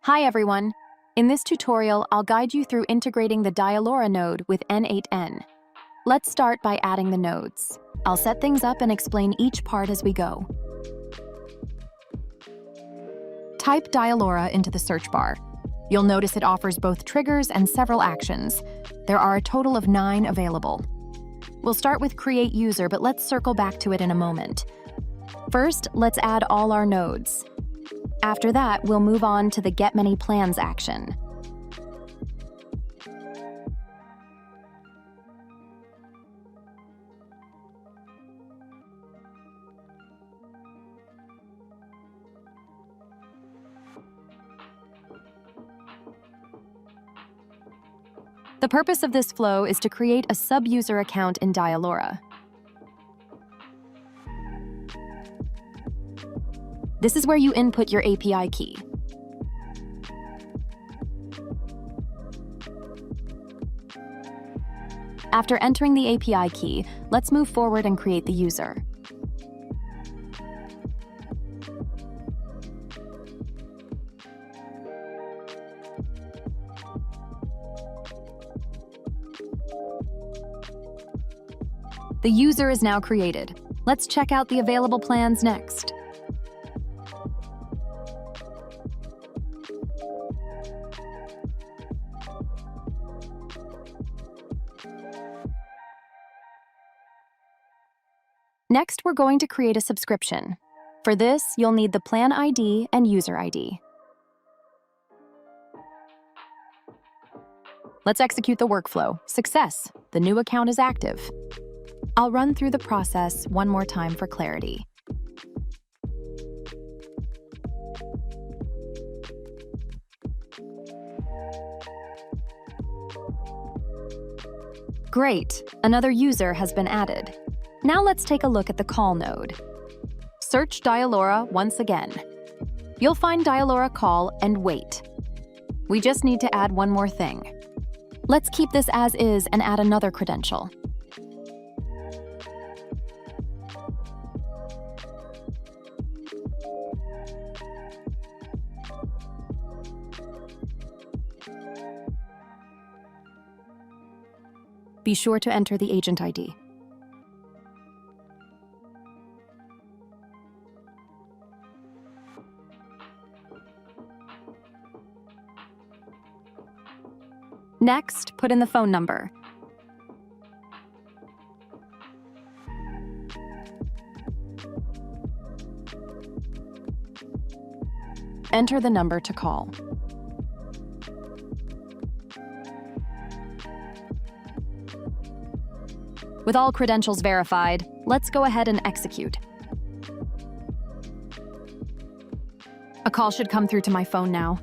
Hi everyone! In this tutorial, I'll guide you through integrating the Dialora node with n8n. Let's start by adding the nodes. I'll set things up and explain each part as we go. Type Dialora into the search bar. You'll notice it offers both triggers and several actions. There are a total of 9 available. We'll start with Create User, but let's circle back to it in a moment. First, let's add all our nodes. After that, we'll move on to the Get Many Plans action. The purpose of this flow is to create a sub-user account in Dialora. This is where you input your API key. After entering the API key, let's move forward and create the user. The user is now created. Let's check out the available plans next. Next, we're going to create a subscription. For this, you'll need the plan ID and user ID. Let's execute the workflow. Success! The new account is active. I'll run through the process one more time for clarity. Great! Another user has been added. Now let's take a look at the call node. Search Dialora once again. You'll find Dialora call and wait. We just need to add one more thing. Let's keep this as is and add another credential. Be sure to enter the agent ID. Next, put in the phone number. Enter the number to call. With all credentials verified, let's go ahead and execute. A call should come through to my phone now.